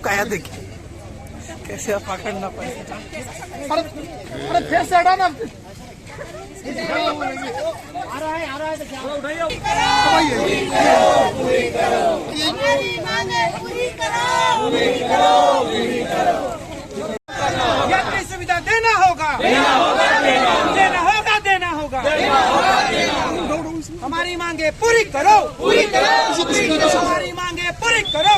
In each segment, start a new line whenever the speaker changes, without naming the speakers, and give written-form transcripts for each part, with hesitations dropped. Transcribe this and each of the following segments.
क्या देखिए कैसे आप पकड़ना पड़ेगा।
अरे फिर से हटा ना। आ रहा है तो उठाइए।
यात्री सुविधा देना होगा। हमारी मांगे पूरी करो। हमारी मांगे पूरी करो।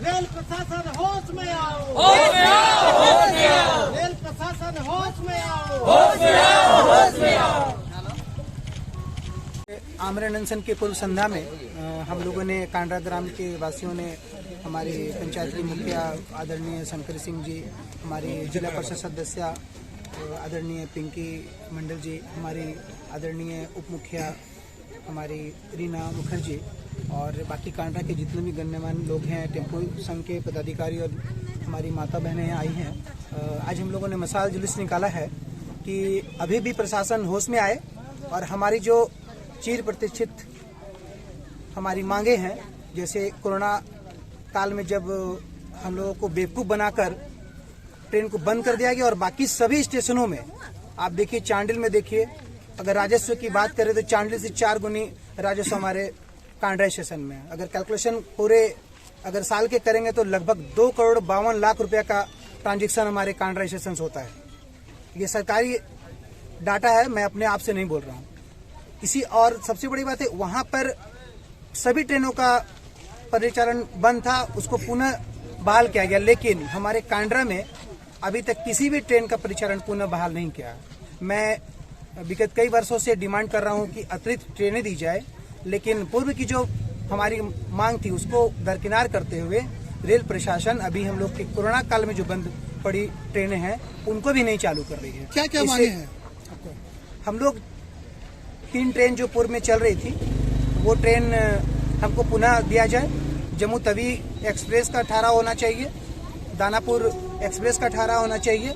रेल प्रशासन होश में आओ। रेल प्रशासन होश में आओ। आमरण अनशन के पूर्व संध्या में हम लोगों ने कांडरा ग्राम के वासियों ने हमारे पंचायत के मुखिया आदरणीय शंकर सिंह जी, हमारी जिला परिषद सदस्य आदरणीय पिंकी मंडल जी, हमारी आदरणीय उप मुखिया हमारी रीना मुखर्जी और बाकी कांडरा के जितने भी गण्यमान्य लोग हैं, टेम्पो संघ के पदाधिकारी और हमारी माता बहनें आई हैं। आज हम लोगों ने मशाल जुलूस निकाला है कि अभी भी प्रशासन होश में आए और हमारी जो चिर प्रतिष्ठित हमारी मांगे हैं, जैसे कोरोना काल में जब हम लोगों को बेवकूफ़ बनाकर ट्रेन को बंद कर दिया गया और बाकी सभी स्टेशनों में आप देखिए, चांडिल में देखिए, अगर राजस्व की बात करें तो चांडिल से 4 गुनी राजस्व हमारे कांडरा स्टेशन में। अगर कैलकुलेशन पूरे अगर साल के करेंगे तो लगभग 2,52,00,000 रुपया का ट्रांजेक्शन हमारे कांडरा स्टेशन से होता है। ये सरकारी डाटा है, मैं अपने आप से नहीं बोल रहा हूँ। इसी और सबसे बड़ी बात है, वहाँ पर सभी ट्रेनों का परिचालन बंद था, उसको पुनः बहाल किया गया, लेकिन हमारे कांडरा में अभी तक किसी भी ट्रेन का परिचालन पुनः बहाल नहीं किया। मैं विगत कई वर्षों से डिमांड कर रहा हूं कि अतिरिक्त ट्रेनें दी जाए, लेकिन पूर्व की जो हमारी मांग थी उसको दरकिनार करते हुए रेल प्रशासन अभी हम लोग के कोरोना काल में जो बंद पड़ी ट्रेनें हैं उनको भी नहीं चालू कर रही है।
क्या क्या मांगे हैं?
हम लोग 3 ट्रेन जो पूर्व में चल रही थी वो ट्रेन हमको पुनः दिया जाए। जम्मू तवी एक्सप्रेस का ठहरा होना चाहिए, दानापुर एक्सप्रेस का ठहरा होना चाहिए।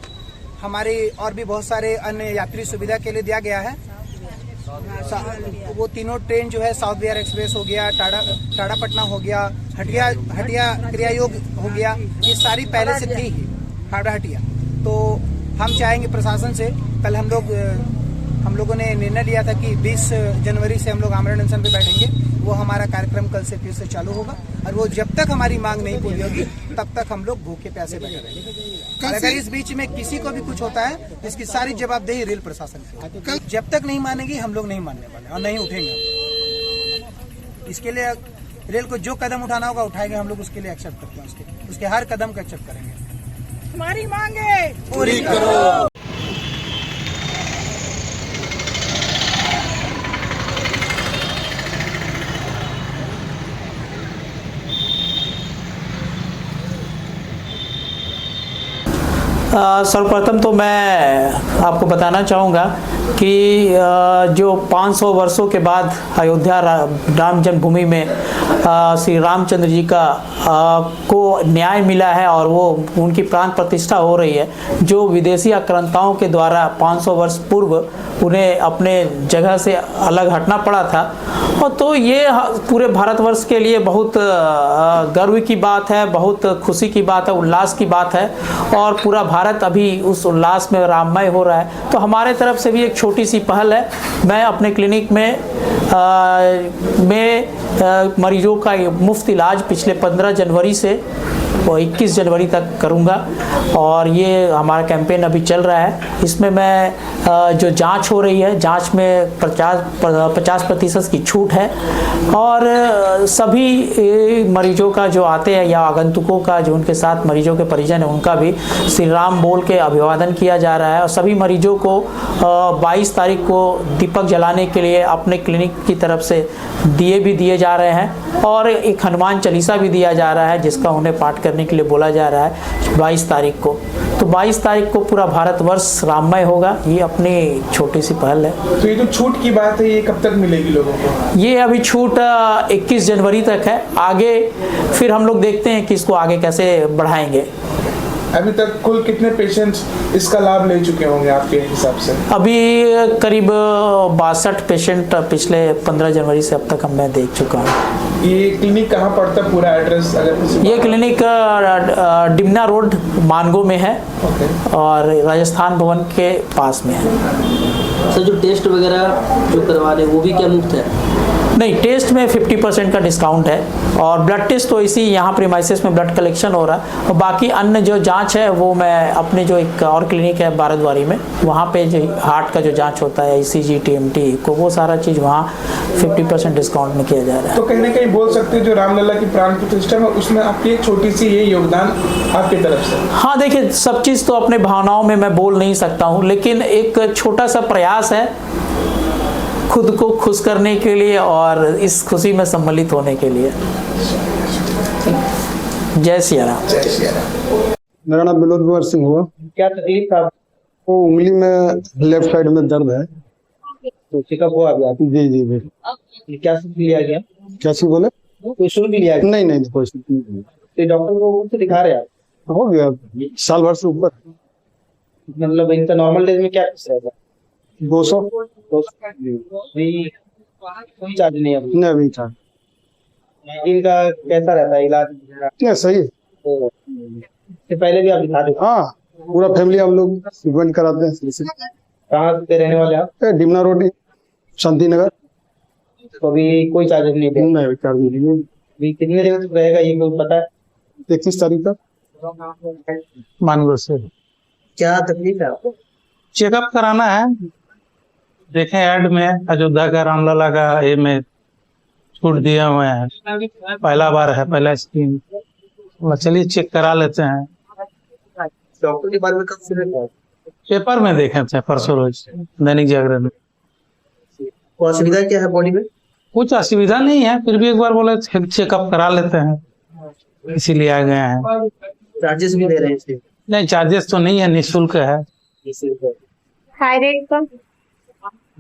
हमारे और भी बहुत सारे अन्य यात्री सुविधा के लिए दिया गया है। वो तीनों ट्रेन जो है, साउथ बिहार एक्सप्रेस हो गया, टाटा पटना हो गया, हटिया क्रियायोग हो गया, ये सारी पहले से थी ही, हावड़ा हटिया। तो हम चाहेंगे प्रशासन से, कल हम लोगों ने निर्णय लिया था कि 20 जनवरी से हम लोग आमरण अनशन पे बैठेंगे। वो हमारा कार्यक्रम कल से फिर से चालू होगा और वो जब तक हमारी मांग नहीं पूरी होगी तब तक हम लोग भूखे प्यासे बैठे रहेंगे। अगर इस बीच में किसी को भी कुछ होता है तो इसकी सारी जवाबदेही रेल प्रशासन की। जब तक नहीं मानेगी हम लोग नहीं मानने वाले और नहीं उठेंगे। इसके लिए रेल को जो कदम उठाना होगा उठाएंगे, हम लोग उसके लिए एक्सेप्ट करते हैं, उसके हर कदम को एक्सेप्ट करेंगे। हमारी मांगे पूरी करो।
सर्वप्रथम तो मैं आपको बताना चाहूँगा कि जो 500 वर्षों के बाद अयोध्या राम जन्मभूमि में श्री रामचंद्र जी का को न्याय मिला है और वो उनकी प्राण प्रतिष्ठा हो रही है। जो विदेशी आक्रांताओं के द्वारा 500 वर्ष पूर्व उन्हें अपने जगह से अलग हटना पड़ा था, और तो ये पूरे भारतवर्ष के लिए बहुत गर्व की बात है, बहुत खुशी की बात है, उल्लास की बात है और पूरा भारत अभी उस उल्लास में राममय हो रहा है। तो हमारे तरफ से भी एक छोटी सी पहल है। मैं अपने क्लिनिक में मरीजों का मुफ्त इलाज पिछले 15 जनवरी से और 21 जनवरी तक करूंगा और ये हमारा कैंपेन अभी चल रहा है। इसमें मैं जो जांच हो रही है, जांच में 50% की छूट है और सभी मरीजों का जो आते हैं या आगंतुकों का जो उनके साथ मरीजों के परिजन है उनका भी श्री राम बोल के अभिवादन किया जा रहा है। और सभी मरीजों को 22 तारीख को दीपक जलाने के लिए अपने क्लिनिक की तरफ से दिए भी दिए जा रहे हैं और एक हनुमान चालीसा भी दिया जा रहा है जिसका उन्हें पाठ करने के लिए बोला जा रहा है 22 तारीख को। तो 22 तारीख को पूरा भारतवर्ष राममय होगा। ये अपनी छोटी सी पहल है।
तो ये जो छूट की बात है ये कब तक मिलेगी लोगों को?
ये अभी छूट 21 जनवरी तक है। आगे फिर हम लोग देखते हैं कि इसको आगे कैसे बढ़ाएंगे।
अभी तक कुल कितने पेशेंट्स इसका लाभ ले चुके होंगे आपके हिसाब से?
अभी करीब 62 पेशेंट पिछले 15 जनवरी से अब तक मैं देख चुका हूँ।
ये क्लिनिक कहाँ पड़ता है, पूरा एड्रेस अगर किसी
ये क्लिनिक डिमना रोड मानगो में है और राजस्थान भवन के पास में है।
सर जो टेस्ट वगैरह जो करवा रहे हैं वो भी क्या मुफ्त है?
नहीं, टेस्ट में 50% का डिस्काउंट है और ब्लड टेस्ट तो इसी यहाँ प्रीमाइसिस में ब्लड कलेक्शन हो रहा है और बाकी अन्य जो जांच है वो मैं अपने जो एक और क्लिनिक है बारद्वारी में, वहाँ पे जो हार्ट का जो जांच होता है ECG TMT को, वो सारा चीज़ वहाँ 50% डिस्काउंट में किया जा रहा है।
तो कहीं ना कहीं बोल सकते हैं जो रामलला की प्राण प्रतिष्ठा है उसमें आपकी एक छोटी सी ये योगदान आपकी तरफ से?
हाँ देखिए, सब चीज़ तो अपने भावनाओं में मैं बोल नहीं सकता हूँ, लेकिन एक छोटा सा प्रयास है खुद को खुश करने के लिए और इस खुशी में सम्मिलित होने के लिए। जय सिया राम।
मेरा नाम विनोद कुमार सिंह हुआ।
क्या तकलीफ था?
वो उंगली में लेफ्ट साइड में दर्द है।
तो चेकअप हुआ अभी आपको?
जी जी जी।
क्या सब लिया गया?
क्या सी बोले?
कोई शुल्क लिया गया?
नहीं नहीं कोई नहीं।
तो डॉक्टर को से दिखा रहे हैं आप?
हो गया साल भर से ऊपर।
मतलब इनका नॉर्मल डेज में क्या कुछ रहेगा?
200
कोई चार्ज नहीं है अभी?
नहीं अभी था।
इनका कैसा रहता है इलाज?
क्या सही है?
तो इससे पहले भी आप दिखा दे?
हाँ पूरा फैमिली हम लोग ट्रीटमेंट कराते हैं।
कहाँ से रहने वाले आप?
डिमना रोड शांति नगर।
तो अभी कोई चार्जेस नहीं दे?
नहीं चार्ज नहीं।
अभी कितने दिन तक रहेगा ये कोई पता है?
31 तारीख तक
मानगो से।
क्या तकलीफ है आपको?
चेकअप कराना है, देखें ऐड में अयोध्या का रामलला का ये में छूट दिए हुए हैं, पहला बार है, पहला स्कीम। चलिए चेक करा लेते हैं।
डॉक्टर के बारे में कब सुने थे?
पेपर में देखे थे परसों रोज दैनिक जागरण में।
तो असुविधा क्या है बॉडी में?
कुछ असुविधा नहीं है, फिर भी एक बार बोले चेकअप करा लेते हैं, इसीलिए आ गए हैं।
चार्जेस भी दे रहे हैं इसके?
नहीं चार्जेस तो नहीं है, निःशुल्क है।
थायराइड का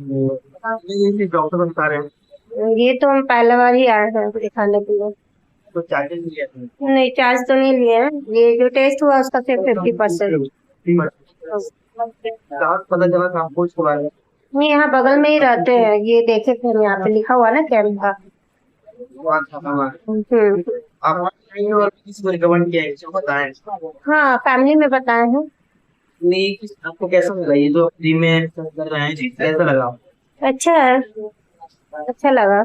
डॉक्टर बता रहे हैं
ये तो हम पहला बार ही आए हैं दिखाने के लिए।
तो चार्जेस लिया था?
नहीं चार्ज तो नहीं लिए हैं, ये जो टेस्ट हुआ उसका सिर्फ 50%।
पता चला था आपको इसके बारे में?
नहीं यहाँ बगल में ही रहते हैं, ये देखे थे हम, यहाँ पे लिखा हुआ ना कैंप का।
आप किसी को रिकमेंड किया है बताएं?
हाँ फैमिली में बताए हैं।
नहीं आपको कैसा लगा ये जो फ्री में कर रहे हैं, कैसा लगा?
अच्छा है, अच्छा लगा।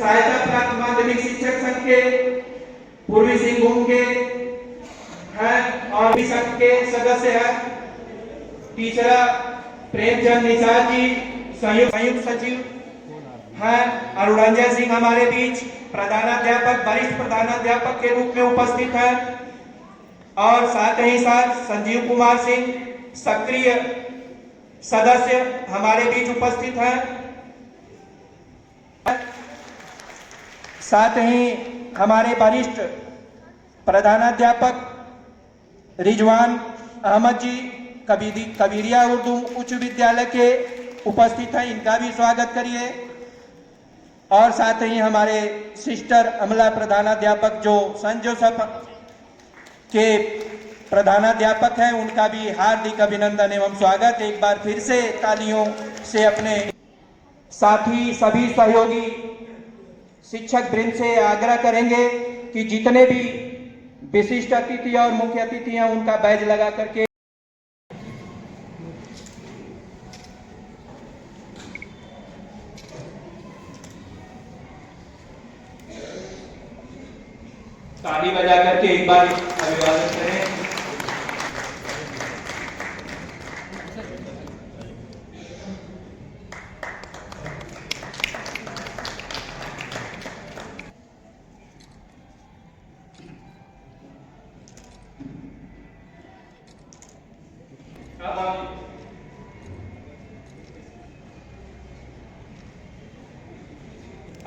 सहायता प्राप्त माध्यमिक शिक्षक संघ के पूर्वी सिंहभूम के हैं और भी संघ के सदस्य हैं। तीसरा प्रेमचंद निषाद जी संयुक्त सचिव हैं। अरुणरंजन सिंह हमारे बीच प्रधानाध्यापक, वरिष्ठ प्रधानाध्यापक के रूप में उपस्थित हैं। और साथ ही साथ संजीव कुमार सिंह सक्रिय सदस्य हमारे बीच उपस्थित हैं। साथ ही हमारे वरिष्ठ प्रधानाध्यापक रिजवान अहमद जी कबीरिया उर्दू उच्च विद्यालय के उपस्थित हैं, इनका भी स्वागत करिए। और साथ ही हमारे सिस्टर अमला प्रधानाध्यापक जो सेंट जोसेफ के प्रधानाध्यापक हैं, उनका भी हार्दिक अभिनंदन एवं स्वागत। एक बार फिर से तालियों से अपने साथी सभी सहयोगी शिक्षक वृंद से आग्रह करेंगे कि जितने भी विशिष्ट अतिथि और मुख्य अतिथि हैं, उनका बैज लगा करके ताली बजा करके एक बार अभिवादन करें।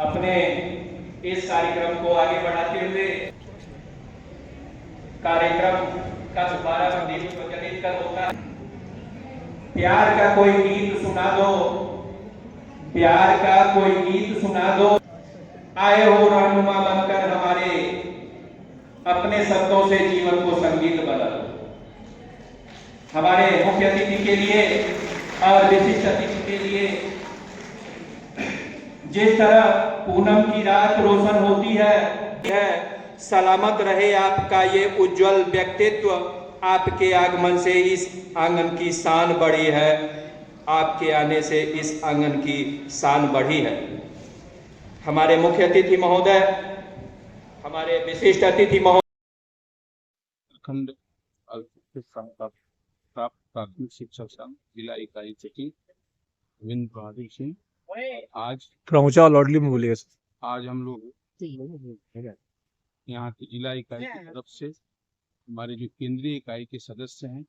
अपने इस कार्यक्रम को आगे बढ़ाते हुए कार्यक्रम का शुभारंभ दीप प्रज्वलित कर होता है। प्यार का कोई गीत सुना दो, प्यार का कोई गीत सुना दो। आए हो रहनुमा बनकर हमारे, अपने शब्दों से जीवन को संगीत बना दो। हमारे मुख्य अतिथि के लिए और विशिष्ट अतिथि के लिए जिस तरह पूनम की रात रोशन होती है, सलामत रहे आपका ये उज्जवल व्यक्तित्व। आपके आगमन से इस आंगन की शान बढ़ी है, आपके आने से इस आंगन की शान बढ़ी है। हमारे मुख्य अतिथि महोदय, हमारे विशिष्ट अतिथि महोदय,
खंड प्राप्त प्राथमिक शिक्षक संघ जिला इकाई सचिव गोविंद बहादुर सिंह। आज
थोड़ा ऊंचा लॉडली में बोलिए।
आज हम लोग यहाँ की जिला इकाई की तरफ से हमारे जो केंद्रीय इकाई के सदस्य हैं,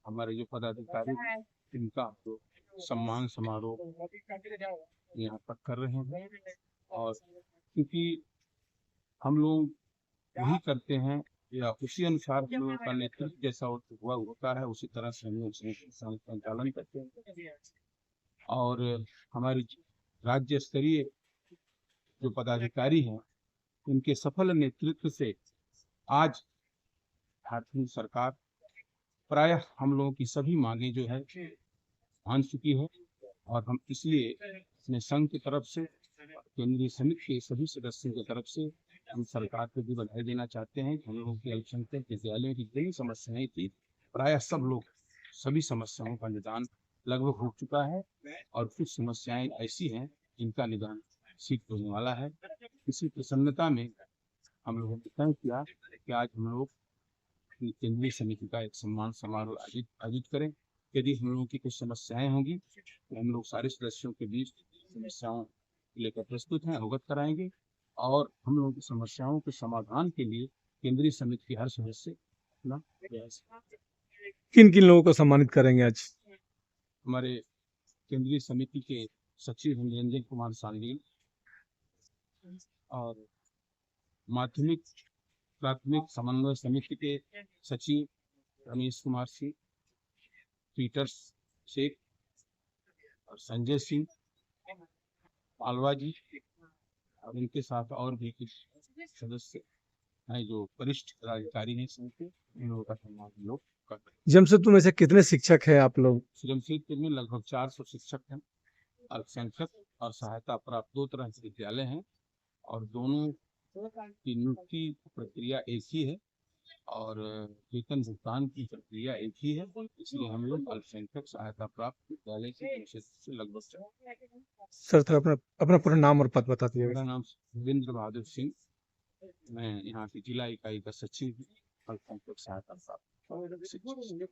हमारे जो पदाधिकारी हैं, इनका हम लोग सम्मान समारोह यहाँ पर कर रहे हैं। और क्योंकि हम लोग वही करते हैं या उसी अनुसार हम लोगों का नेतृत्व जैसा हुआ होता है, उसी तरह से हम लोग संचालन करते हैं। और हमारे राज्य स्तरीय जो पदाधिकारी हैं, उनके सफल नेतृत्व से आज झारखंड सरकार प्रायः हम लोगों की सभी मांगे जो है मान चुकी है। और हम इसलिए अपने संघ की तरफ से, केंद्रीय समिति के सभी सदस्यों की तरफ से हम सरकार को भी बधाई देना चाहते हैं। हम लोगों की अल्पसंख्यक विद्यालयों की जितनी समस्याएं थी, प्रायः सभी समस्याओं का निदान लगभग हो चुका है। और कुछ समस्याएं ऐसी हैं जिनका निदान शीघ्र होने वाला है। इसी प्रसन्नता में हम लोगों ने तय किया कि आज हम लोग केंद्रीय समिति का एक सम्मान समारोह आयोजित करें। यदि हम लोगों की कुछ समस्याएं होंगी तो हम लोग सारे सदस्यों के बीच समस्याओं को लेकर प्रस्तुत हैं, अवगत कराएंगे। और हम लोगों की समस्याओं के समाधान के लिए केंद्रीय समिति के हर सदस्य अपना प्रयास।
किन किन लोगों को सम्मानित करेंगे आज?
हमारे केंद्रीय समिति के सचिव निरंजन कुमार सांगील और माध्यमिक प्राथमिक समन्वय समिति के सचिव रमेश कुमार सिंह, पीटर शेख और संजय सिंह पालवा जी, और इनके साथ और भी कुछ सदस्य हैं जो वरिष्ठ पदाधिकारी हैं संघ के। इन लोगों का सम्मान हम लोग कर रहे हैं।
जमशेदपुर में से कितने शिक्षक हैं आप लोग?
जमशेदपुर में लगभग 400 शिक्षक हैं। अल्पसंख्यक और सहायता प्राप्त 2 तरह के विद्यालय हैं और दोनों की नियुक्ति प्रक्रिया एक ही है और वेतन भुगतान की प्रक्रिया एक ही है। इसलिए हम लोग अल्पसंख्यक सहायता प्राप्त विद्यालय से लगभग।
सर थोड़ा अपना पूरा नाम और पद बता दीजिए।
मेरा नाम गोविंद बहादुर सिंह, मैं यहाँ की जिला इकाई का सचिव हूँ, अल्पसंख्यक सहायता प्राप्त शिक्षक।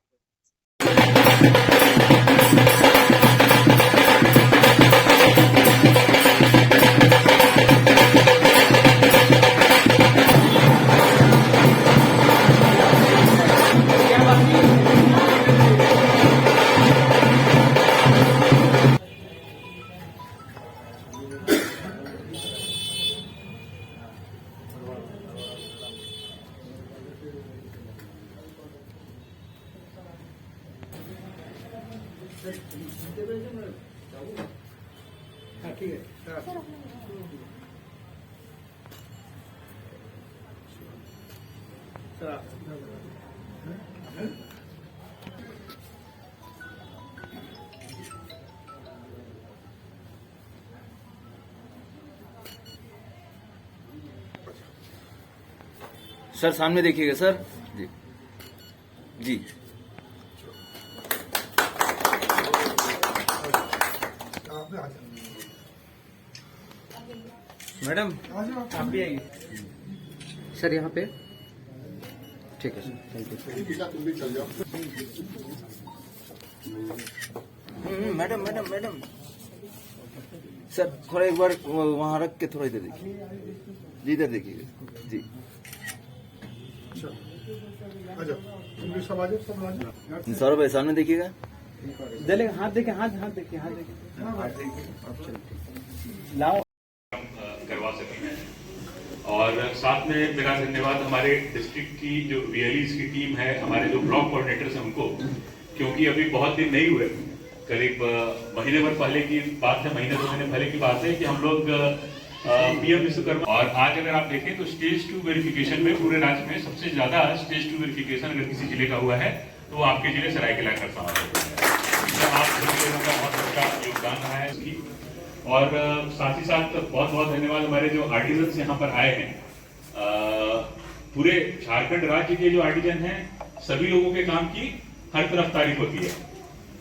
सर सामने देखिएगा सर। जी जी मैडम आप भी आइए सर यहाँ पे। ठीक है sir, thank you. Madam madam madam sir थोड़ा एक बार वहाँ रख के थोड़ा इधर देखिए जी, इधर देखिएगा जी। सौरभ भाई सामने देखिएगा।
चलेगा, हाथ देखे हाथ हाथ देखे हाथ देखे लाओ
करवा सके हैं। और साथ में मेरा धन्यवाद हमारे डिस्ट्रिक्ट की जो वीएलईज की टीम है, हमारे जो ब्लॉक कोऑर्डिनेटर्स हैं उनको, क्योंकि अभी बहुत दिन नहीं हुए, करीब महीने भर पहले की बात है, महीने 2 महीने पहले की बात है कि हम लोग पीएम विश्वकर्मा, और आज अगर आप देखें तो स्टेज 2 वेरिफिकेशन में पूरे राज्य में सबसे ज्यादा स्टेज 2 वेरिफिकेशन अगर किसी जिले का हुआ है तो वो आपके जिले सरायकेला खरसावां है। आप सभी लोगों का बहुत अच्छा योगदान रहा है इसकी। और साथ ही साथ बहुत बहुत धन्यवाद हमारे जो आर्टिजन्स यहाँ पर आए हैं। पूरे झारखंड राज्य के जो आर्टिजन हैं सभी लोगों के काम की हर तरफ तारीफ होती है।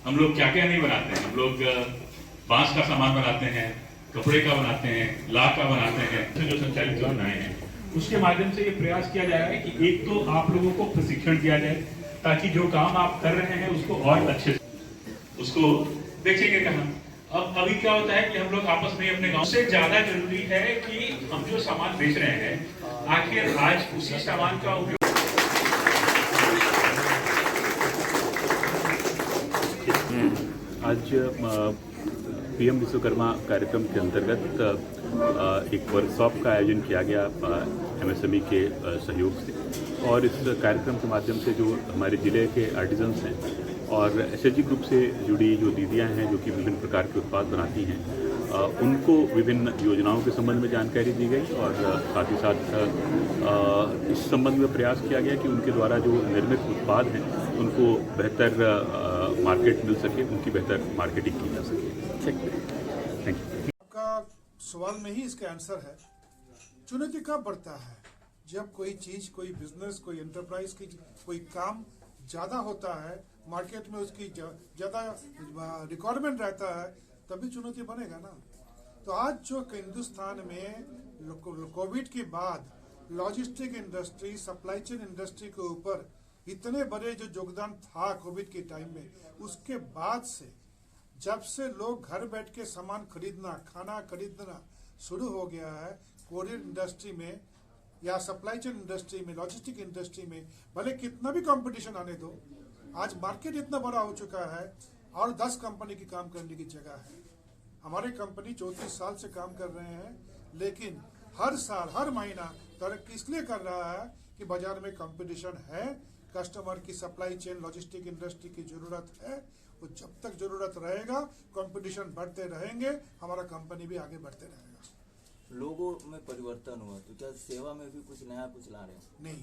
हम लोग क्या क्या नहीं बनाते हैं, हम लोग बांस का सामान बनाते हैं, कपड़े का बनाते हैं, लाख का बनाते हैं। जो संचालित योजनाएं हैं उसके माध्यम से ये प्रयास किया जा रहा है कि एक तो आप लोगों को प्रशिक्षण दिया जाए ताकि जो काम आप कर रहे हैं उसको और अच्छे से उसको देखेंगे कहाँ। अब अभी क्या होता है कि हम लोग आपस में अपने गांव से ज्यादा जरूरी है कि हम जो सामान बेच रहे हैं आखिर आज उसी सामान का उपयोग
आज पीएम विश्वकर्मा कार्यक्रम के अंतर्गत एक वर्कशॉप का आयोजन किया गया एमएसएमई के सहयोग से। और इस कार्यक्रम के माध्यम से जो हमारे जिले के आर्टिजन्स हैं और एसएचजी ग्रुप से जुड़ी जो दीदियां हैं जो कि विभिन्न प्रकार के उत्पाद बनाती हैं, उनको विभिन्न योजनाओं के संबंध में जानकारी दी गई। और साथ ही साथ इस संबंध में प्रयास किया गया कि उनके द्वारा जो निर्मित उत्पाद हैं उनको बेहतर मार्केट मिल सके, उनकी बेहतर मार्केटिंग की जा सके। Thank you.
आपका सवाल में ही इसका आंसर है। चुनौती कब बढ़ता है? जब कोई चीज, कोई बिजनेस, कोई एंटरप्राइज की कोई काम ज्यादा होता है, मार्केट में उसकी ज्यादा रिक्वायरमेंट रहता है, तभी चुनौती बनेगा ना। तो आज जो हिंदुस्तान में कोविड के बाद logistic industry, supply chain industry के ऊपर इतने बड़े जो योगदान था कोविड के टाइम में, उसके बाद से जब से लोग घर बैठ के सामान खरीदना, खाना खरीदना शुरू हो गया है, कोरियर इंडस्ट्री में या सप्लाई चेन इंडस्ट्री में, लॉजिस्टिक इंडस्ट्री में भले कितना भी कंपटीशन आने दो, आज मार्केट इतना बड़ा हो चुका है और 10 कंपनी की काम करने की जगह है। हमारी कंपनी 34 साल से काम कर रहे हैं, लेकिन हर साल हर महीना तरक्की इसलिए कर रहा है कि बाजार में कंपटीशन है, कस्टमर की सप्लाई चेन लॉजिस्टिक इंडस्ट्री की जरूरत है। वो जब तक जरूरत रहेगा कंपटीशन बढ़ते रहेंगे, हमारा कंपनी भी आगे बढ़ते रहेगा।
लोगों में परिवर्तन हुआ तो क्या सेवा में भी कुछ नया कुछ ला रहे हैं?
नहीं,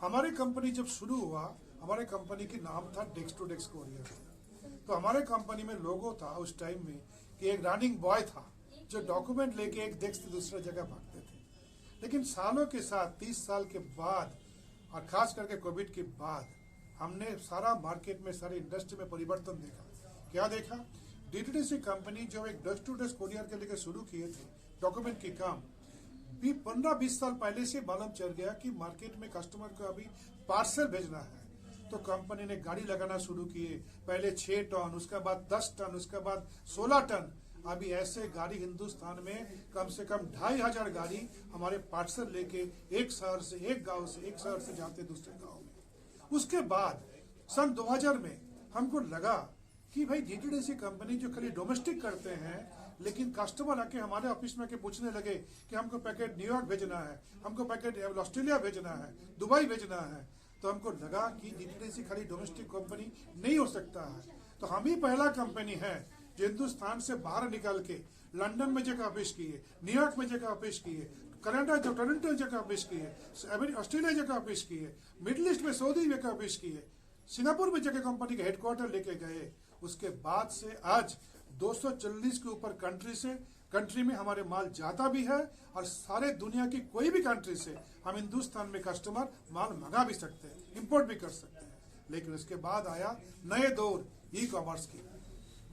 हमारी कंपनी जब शुरू हुआ, हमारे कंपनी की नाम था डेस्क टू डेस्क कोरियर। तो हमारे कंपनी में लोगो था उस टाइम में कि एक रनिंग बॉय था जो डॉक्यूमेंट लेके एक डेस्क से दूसरी जगह भागते थे। लेकिन सालों के साथ 30 साल के बाद और खास करके कोविड के बाद हमने सारा मार्केट में, सारी इंडस्ट्री में परिवर्तन देखा। क्या देखा? डीटीडीसी कंपनी जो एक डेस्क टू डेस्क कोरियर के लिए शुरू किए थे डॉक्यूमेंट की काम, भी 15-20 साल पहले से मालूम चल गया कि मार्केट में कस्टमर को अभी पार्सल भेजना है, तो कंपनी ने गाड़ी लगाना शुरू किए। पहले 6 टन, उसके बाद 10 टन, उसके बाद 16 टन। अभी ऐसे गाड़ी हिंदुस्तान में कम से कम 2500 गाड़ी हमारे पार्सल लेके एक शहर से, एक गांव से, एक शहर से जाते दूसरे गांव में। उसके बाद सन 2000 में हमको लगा कि भाई डीटीडीसी कंपनी जो खाली डोमेस्टिक करते हैं, लेकिन कस्टमर आके हमारे ऑफिस में आके पूछने लगे कि हमको पैकेट न्यूयॉर्क भेजना है, हमको पैकेट ऑस्ट्रेलिया भेजना है, दुबई भेजना है। तो हमको लगा कि डीटीडीसी खाली डोमेस्टिक कंपनी नहीं हो सकता है। तो हम ही पहला कंपनी है जो हिंदुस्तान से बाहर निकल के लंदन में जगह ऑफिस किए, न्यूयॉर्क में जगह ऑफिस किए, कनाडा जो टोरंटो जगह ऑफिस किए, ऑस्ट्रेलिया जगह ऑफिस किए, मिडिल ईस्ट में सऊदी जगह ऑफिस किए, सिंगापुर में जगह कंपनी के हेडक्वार्टर लेके गए। उसके बाद से आज 240 के ऊपर कंट्री में हमारे माल जाता भी है, और सारे दुनिया की कोई भी कंट्री से हम हिंदुस्तान में कस्टमर माल मंगा भी सकते हैं, इंपोर्ट भी कर सकते हैं। लेकिन उसके बाद आया नए दौर ई कॉमर्स की।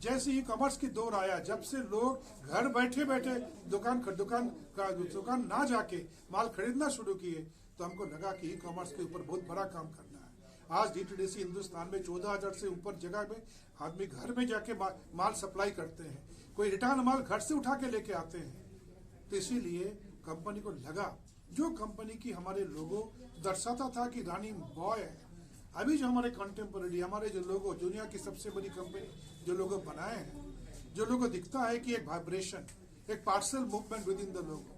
जैसे ई कॉमर्स की दौर आया, जब से लोग घर बैठे बैठे दुकान ना जाके माल खरीदना शुरू किए, तो हमको लगा कि ई कॉमर्स के ऊपर बहुत बड़ा काम करना है। आज डीटीडीसी हिंदुस्तान में 14,000 से ऊपर जगह में आदमी घर में जाके माल सप्लाई करते हैं, कोई रिटर्न माल घर से उठा के लेके आते हैं। तो इसीलिए कंपनी को लगा, जो कंपनी की हमारे लोगो दर्शाता था कि रनिंग बॉय है, अभी जो हमारे कंटेम्पररी हमारे जो लोगो दुनिया की सबसे बड़ी कंपनी जो लोगो बनाए हैं, जो लोगो दिखता है कि एक वाइब्रेशन, एक parcel movement with in the logo.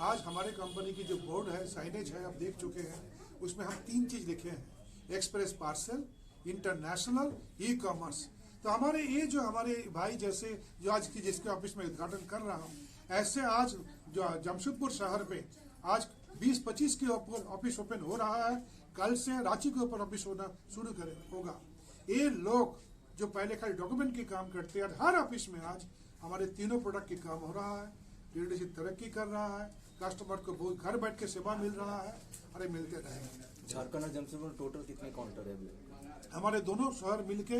आज हमारे कंपनी की जो बोर्ड है, साइनेज है, आप देख चुके हैं, उसमें हम 3 चीज लिखे हैं, express parcel, international, e commerce. तो हमारे ये जो हमारे भाई जैसे जो आज की जिसके ऑफिस में उद्घाटन कर रहा हूँ, ऐसे आज जो जमशेदपुर शहर में आज 20-25 के ऑफिस ओपन हो रहा है। कल से रांची के ऊपर ऑफिस होना शुरू होगा। ये लोग जो पहले खाली डॉक्यूमेंट के काम करते हैं, हर ऑफिस में आज हमारे तीनों प्रोडक्ट के काम हो रहा है। डीटीडीसी तरक्की कर रहा है, कस्टमर को बहुत घर बैठ के सेवा मिल रहा है, अरे मिलते रहेंगे।
झारखंड और जमशेदपुर टोटल कितने काउंटर है?
हमारे दोनों शहर मिलके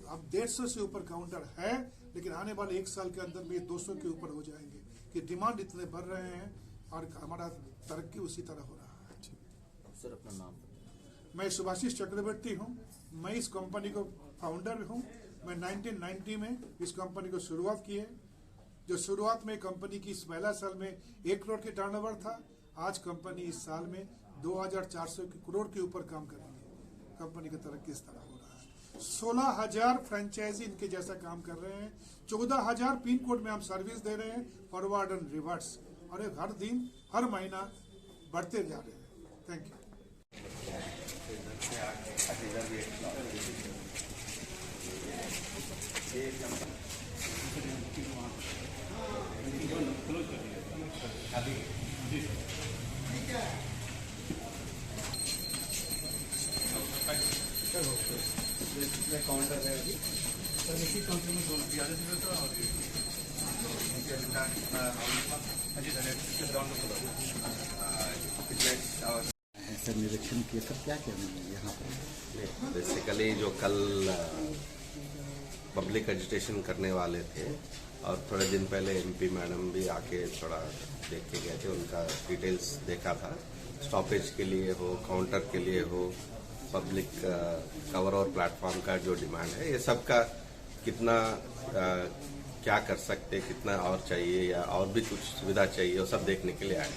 अब 150 से ऊपर काउंटर है, लेकिन आने वाले 1 साल के अंदर में 200 के ऊपर हो जाएंगे कि डिमांड इतने बढ़ रहे हैं और हमारा तरक्की उसी तरह हो रहा है।
सर अपना नाम?
मैं सुभाषिष चक्रवर्ती हूँ, मैं इस कंपनी को फाउंडर हूँ। मैं 1990 में इस कंपनी को शुरुआत की है। जो शुरुआत में कंपनी की इस पहला साल में 1 करोड़ के टर्नओवर था, आज कंपनी इस साल में 2,400 करोड़ के ऊपर काम करेंगे। कंपनी की तरक्की इस तरह हो रहा है। 16,000 फ्रेंचाइजी इनके जैसा काम कर रहे हैं। 14,000 पिन कोड में हम सर्विस दे रहे हैं, फॉरवर्ड एंड रिवर्स, और हर दिन हर महीना बढ़ते जा रहे हैं। Thank you.
काउंटर है अभी काउंटर में
सर निरीक्षण किए, सर क्या कहना है यहाँ पर?
बेसिकली जो कल पब्लिक एजुटेशन करने वाले थे, और थोड़े दिन पहले एमपी मैडम भी आके थोड़ा देख के गए थे, उनका डिटेल्स देखा था। स्टॉपेज के लिए हो, काउंटर के लिए हो, पब्लिक कवर और प्लेटफॉर्म का जो डिमांड है, ये सब का कितना क्या कर सकते, कितना और चाहिए या और भी कुछ सुविधा चाहिए, वो सब देखने के लिए आए।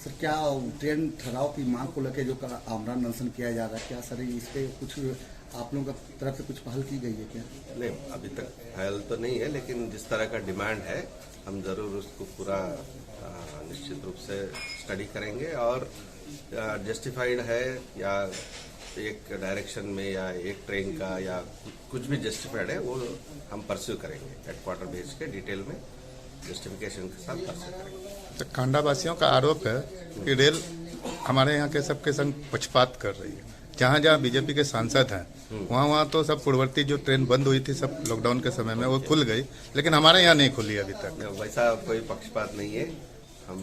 सर क्या ट्रेन ठहराव की मांग को लेकर जो आमरण अनशन किया जा रहा है, क्या सर इस पे कुछ आप लोगों की तरफ से कुछ पहल की गई है क्या?
नहीं, अभी तक पहल तो नहीं है, लेकिन जिस तरह का डिमांड है हम जरूर उसको पूरा निश्चित रूप से स्टडी करेंगे, और जस्टिफाइड है या एक डायरेक्शन में या एक ट्रेन का या कुछ भी जस्टिफाइड है, वो हम परस्यू करेंगे। हेडक्वार्टर भेज के डिटेल में जस्टिफिकेशन के साथ परस्यू करेंगे।
तो कांडा वासियों का आरोप है कि रेल हमारे यहाँ के सबके संग पक्षपात कर रही है। जहाँ जहाँ बीजेपी के सांसद हैं वहाँ तो सब पूर्ववर्ती जो ट्रेन बंद हुई थी सब लॉकडाउन के समय में वो खुल गई, लेकिन हमारे यहाँ नहीं खुली अभी तक।
वैसा कोई पक्षपात नहीं है, हम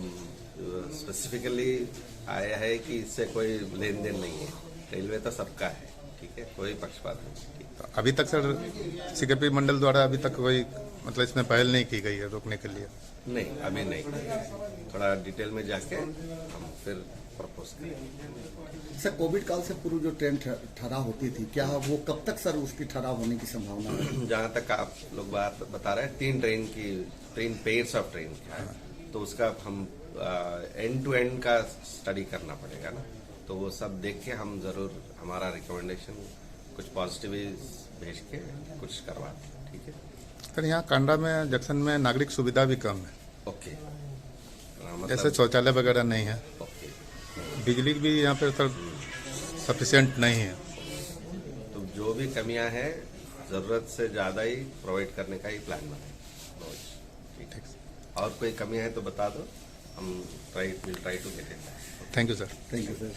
स्पेसिफिकली आया है कि इससे कोई लेन देन नहीं है, रेलवे तो सबका है, ठीक है, कोई पक्षपात नहीं।
तो अभी तक सर सीकेपी मंडल द्वारा अभी तक कोई मतलब इसमें पहल नहीं की गई है रोकने के लिए?
नहीं, अभी नहीं, थोड़ा डिटेल में जाके हम फिर प्रपोज करेंगे।
सर कोविड काल से पूर्व जो ट्रेन ठहराव होती थी, क्या वो कब तक सर उसकी ठहराव होने की संभावना है?
जहाँ तक आप लोग बात बता रहे हैं, 3 पेयर्स ऑफ ट्रेन की है, तो उसका हम एंड टू एंड का स्टडी करना पड़ेगा ना, तो वो सब देख के हम जरूर हमारा रिकमेंडेशन कुछ पॉजिटिव भेज के कुछ करवाते हैं, ठीक है।
सर यहाँ कांडा में जंक्शन में नागरिक सुविधा भी कम है।
ओके,
जैसे शौचालय वगैरह नहीं है, बिजली भी यहाँ पे सर सफिशिएंट नहीं है,
तो जो भी कमियां हैं जरूरत से ज्यादा ही प्रोवाइड करने का ही प्लान बनाए। ठीक है, और कोई कमियां है तो बता दो, हम try to get it.
Thank you sir.
Thank you sir.